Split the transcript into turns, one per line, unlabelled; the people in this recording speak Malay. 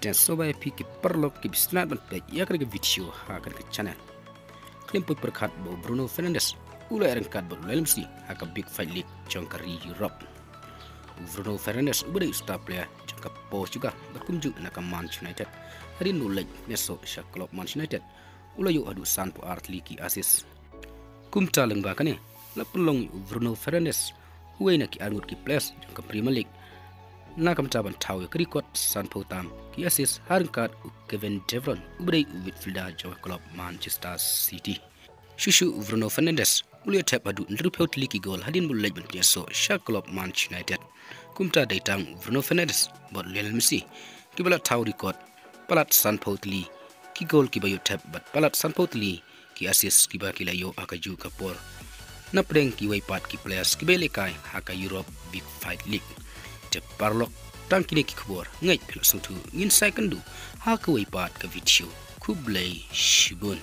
ten sobai pi ki perlok ki bisnat ban plek ya ke video ha ke channel Khlem pyrkhat bo Bruno Fernandez ulai ryngkat bo Lionel Messi ha ke big fight league jangkari Europe. Bruno Fernandez ubari star player jangka po juga berkunjung nak Manchester United hari nulai neso sya klub Manchester United ulai yo haduh sanpo art liki asis kumta lengba kane la pelong Bruno Fernandez huai nak ki angut ki players jangka Premier League na kam taban tahu ke record sanpo tam ki asis ryngkat Kevin De Bruyne ubari midfielder jawa klub Manchester City. Shushu Bruno Fernandez ulai tap haduh nrupeut liki gol hadin mulai ban neso sya klub Manchester United kumta datang Bruno Fernandez bot Lionel Messi ki bala tahu record palat sanpotli ki gol ki bayo tap bat palat sanpotli ki assist ki ba ki layo akaju kapor na preng ki waipat ki players ki belekai haka Europe Big Fight League te parlok tangkine ki khbor ngai phil sutu ngin second du haka waipat ka video kublai shibun.